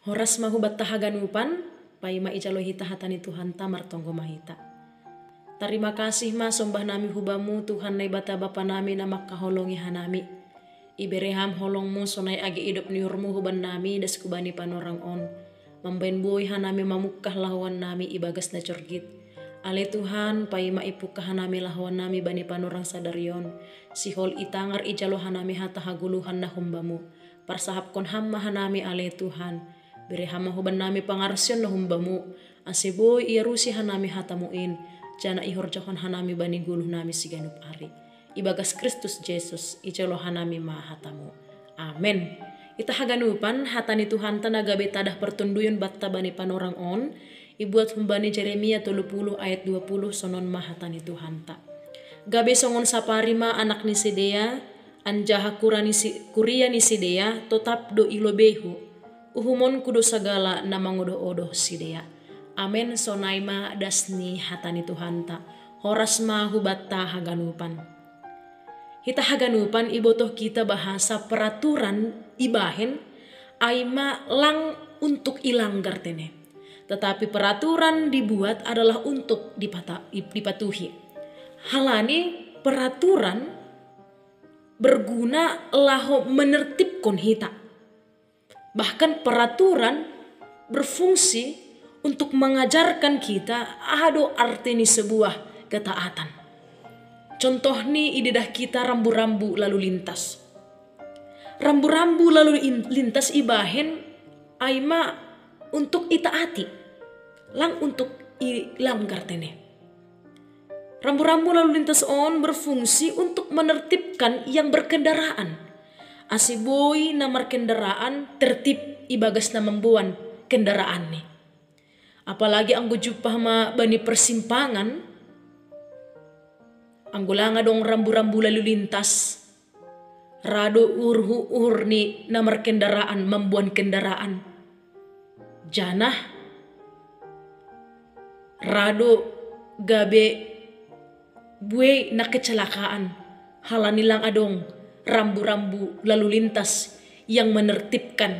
Horas mahu battahaganupan, paima ijalohita hatani Tuhan tamar tonggo mahita. Terima kasih ma sombah nami hubamu Tuhan nai bata bapa nami namak kaholongi hanami. Ibereham holongmu sonai agi idop niurmu huban nami das kubani panorang on. Mambain boy hanami mamukkah lawan nami ibagas na corgit. Ale Tuhan paima ipukah hanami lawan nami bani panorang sadarion. Sihol itangar ijalo hanami hata haguluhan na humbamu. Parsahap kon hamma hanami ale Tuhan. Berehama huban nami pangarsion na humbamu. Aseboy iarusi hanami hatamuin. Jana ihorjahon hanami bani guluh nami siganup ari. Ibagas Kristus Jesus ijalo hanami mahatamu. Amen. Ita haganupan hatani Tuhan tanaga betadah pertunduyun batta bani panorang on. Ibuat humbani Jeremia 30 ayat 20 sonon mahatani Tuhan ta. Gabe songon saparima anak ni Sidea anjaha kuria ni Sidea totap do ilobehu. Uhumon kudo sagala namangodo-odo Sidea. Amen sonaima dasni hatani Tuhan ta. Horas ma hubatta haganupan. Hita haganupan ibotoh kita bahasa peraturan ibahen aima lang untuk ilanggar tene. Tetapi peraturan dibuat adalah untuk dipatuhi. Halani peraturan berguna laho menertibkan hita. Bahkan peraturan berfungsi untuk mengajarkan kita ado artini sebuah ketaatan. Contoh nih ididah kita rambu-rambu lalu lintas. Rambu-rambu lalu lintas ibahen aima untuk itaati. Lang untuk ilanggar tene. Rambu-rambu lalu lintas on berfungsi untuk menertibkan yang berkendaraan. Asiboy namar kendaraan tertib ibagas na membuan kendaraan nih. Apalagi anggo jupah ma bani persimpangan. Anggolanga dong rambu-rambu lalu lintas. Rado urhu ni namar kendaraan membuan kendaraan. Janah rado gabe buwe na kecelakaan. Halanilang adong rambu-rambu lalu lintas yang menertibkan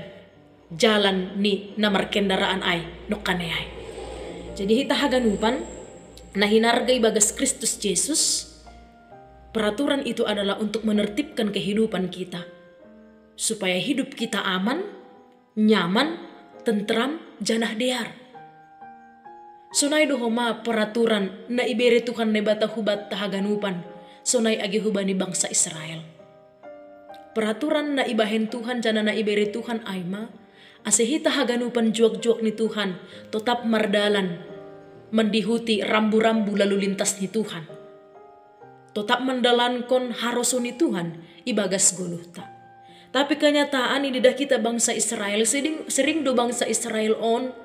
jalan ni namar kendaraan ay nokane ay. Jadi hita haganupan na hinargai bagas Kristus Jesus. Peraturan itu adalah untuk menertibkan kehidupan kita supaya hidup kita aman, nyaman, tentram, janah dear. Sonai dohoma peraturan na ibere Tuhan nebata hubat tahaganupan sonai agi hubani bangsa Israel. Peraturan na ibahen Tuhan jana na ibere Tuhan aima asehita haganupan juak-juak ni Tuhan tetap mardalan mendihuti rambu-rambu lalu lintas ni Tuhan. Tetap mendalankon harosun ni Tuhan ibagas guluhta. Tapi kenyataan ini dah kita bangsa Israel sering do bangsa Israel on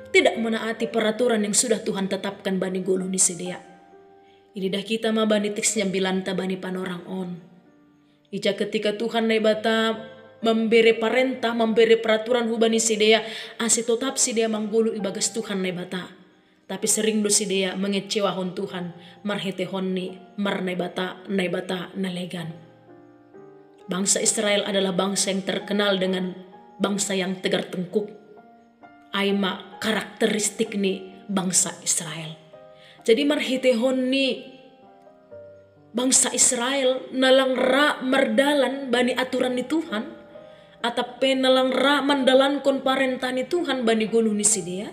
tidak menaati peraturan yang sudah Tuhan tetapkan bani guluh ni Sidea. Ini dah kita ma bani teksnya bilanta bani panorang on. Ija ketika Tuhan nebata memberi perintah, memberi peraturan hubani Sidea, ase tetap Sidea manggulu ibagas Tuhan nebata. Tapi sering do Sidea mengecewahon Tuhan, marhetehon ni mar nebata nalegan. Bangsa Israel adalah bangsa yang terkenal dengan bangsa yang tegar tengkuk. Aima karakteristik ni bangsa Israel. Jadi marhetehon ni bangsa Israel nalang ra mardalan bani aturan ni Tuhan atau nalang ra mandalan kon parentah ni Tuhan bani guluh ni Sidea.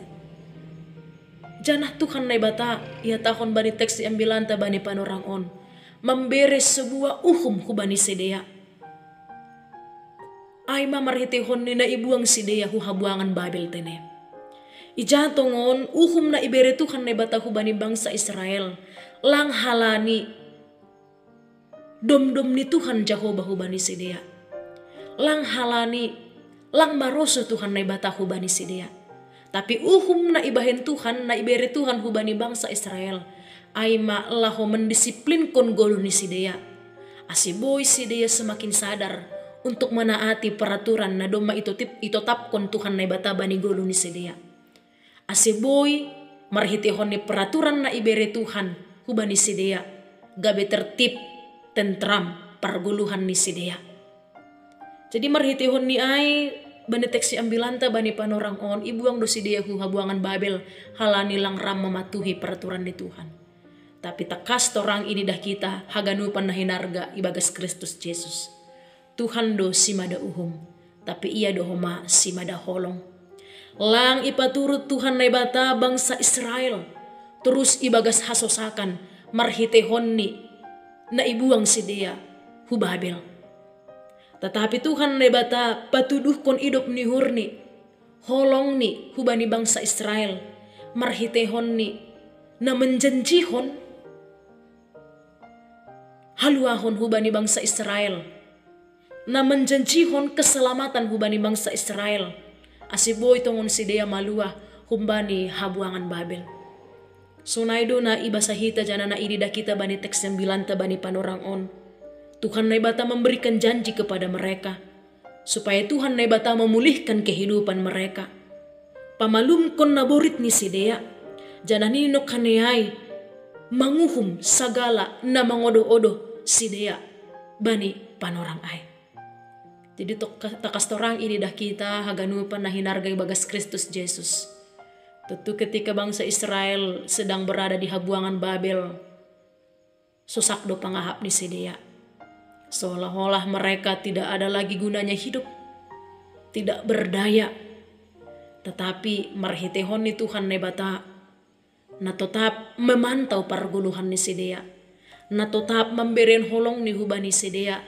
Janah Tuhan nebata ia tahun bani teks yang bilanta bani panorang on memberes sebuah uhum ku bani Sidea. Aima marhetehon ni na ibuang Sidea hu habuangan Babel tene. Ijatongon uhum na ibere Tuhan nebata hu bani bangsa Israel lang halani dom-dom ni Tuhan Jehovah hu bani Sidea. Lang halani lang maroso Tuhan nebata hu bani Sidea. Tapi uhum na ibahen Tuhan, na ibere Tuhan hubani bangsa Israel. Aima laho mendisiplin kon guluh ni Sidea. Asiboy Sidea semakin sadar untuk menaati peraturan na doma itu tap kon Tuhan na ibata bani guluh ni Sidea. Asiboy marhitihon ni peraturan na ibere Tuhan hubani Sidea. Gabe tertib, tentram, perguluhan ni Sidea. Jadi marhitihon ni ay bani teksi ambilanta bani panorang on ibuang dosi dia hu habuangan Babel halani lang ram mematuhi peraturan di Tuhan. Tapi takas torang ini dah kita haganupan nahinarga ibagas Kristus Yesus. Tuhan do si mada uhum, tapi ia dohoma si mada holong. Lang ipaturut Tuhan na ibata bangsa Israel, terus ibagas hasosakan marhitehonni na ibuang si dia hu Babel. Tetapi Tuhan na ibata patuduh kon idop ni hurni, holong ni hubani bangsa Israel, marhitehonni na menjanjihon haluahon hubani bangsa Israel, na menjanjihon keselamatan hubani bangsa Israel. Asiboy tongon si dia maluah humbani habuangan Babel. Sunaido na ibasahita jana na idida kita bani teks 9 bani panorang on. Tuhan na ibata memberikan janji kepada mereka supaya Tuhan na ibata memulihkan kehidupan mereka. Pamalum kon naborit ni si dia jana nino kaneai manguhum sagala na mangodo-odo si dia bani panorang ay. Jadi takas torang ini dah kita haganupan na hinargai bagas Kristus Yesus. Tentu ketika bangsa Israel sedang berada di habuangan Babel, susak do pangahap ni si dia. Seolah-olah mereka tidak ada lagi gunanya hidup, tidak berdaya. Tetapi marhitehon ni Tuhan nebata na tetap memantau parguluhan ni si dia, na tetap memberian holong ni hubani si dia.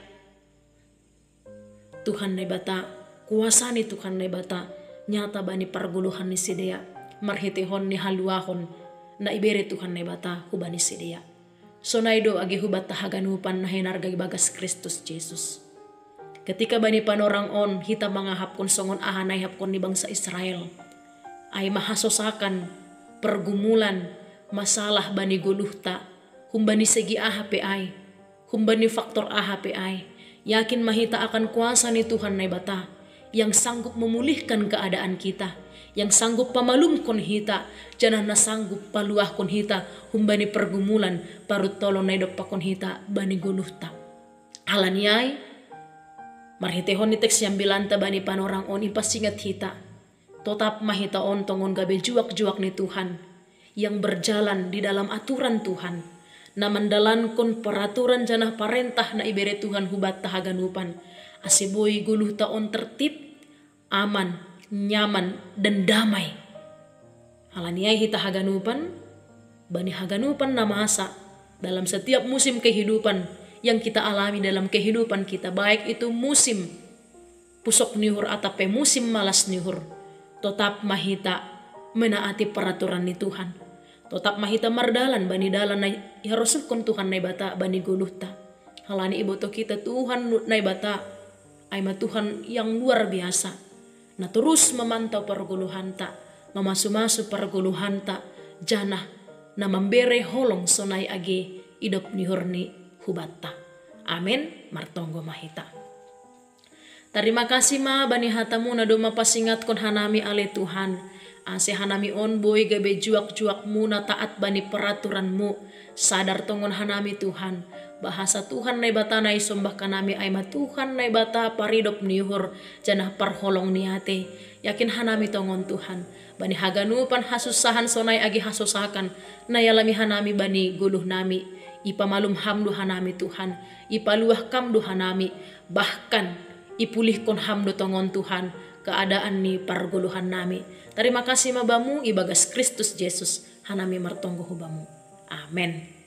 Tuhan nebata, kuasa ni Tuhan nebata, nyata bani parguluhan ni si dia, marhitehon ni haluahon, na ibere Tuhan nebata hubani si dia. Sonaido agi hubat tahaganupan na hinargai bagas Kristus Yesus. Ketika bani panorang on hita mangahap kon songon ahanay hapkon ni bangsa Israel, ay mahasosakan pergumulan masalah bani guluhta, humbani segi ahape ay, humbani faktor ahape ay. Yakin mahita akan kuasa ni Tuhan na ibata yang sanggup memulihkan keadaan kita, yang sanggup pamalum kon hita, jangan na sanggup paluah kon hita, humbani pergumulan parut tolong na idop pa kon hita bani guluhta. Alaniay, marhitehon ni teks yang bilanta bani panorang on ipasingat hita, tetap mahita on tongon gabe juak-juak ni Tuhan, yang berjalan di dalam aturan Tuhan, na mandalan kon peraturan janah parentah na ibere Tuhan hubat tahaganupan. Asiboy guluh taon tertib, aman, nyaman, dan damai. Halaniay hita haganupan, bani haganupan na masa dalam setiap musim kehidupan yang kita alami dalam kehidupan kita, baik itu musim pusok nihur atape musim malas nihur, tetap mahita menaati peraturan ni Tuhan. Tetap mahita mardalan bani dalan na iharusukon Tuhan na ibata bani guluhta. Halani iboto kita Tuhan na ibata ay Tuhan yang luar biasa, na terus memantau perguluhanta, memasu-masu perguluhanta, janah na membere holong sonay agi idop nihurni hubatta. Amin, martonggo mahita. Terima kasih ma bani hatamu na do mapasingat kon hanami ale Tuhan. Ase hanami on boy gabe juak-juakmu na taat bani peraturanmu, sadar tongon hanami Tuhan. Bahasa Tuhan na ibata na isombah kanami ay Tuhan na ibata paridop nihur janah parholong niate. Yakin hanami tongon Tuhan. Bani haganupan hasusahan sonay agi hasusakan na yalami hanami bani guluh nami. Ipamalum hamdu hanami Tuhan. Ipaluah kamdu hanami. Bahkan ipulih kon hamdu tongon Tuhan keadaan ni parguluhan nami. Terima kasih mabamu ibagas Kristus Yesus hanami martonggo hubamu. Amen.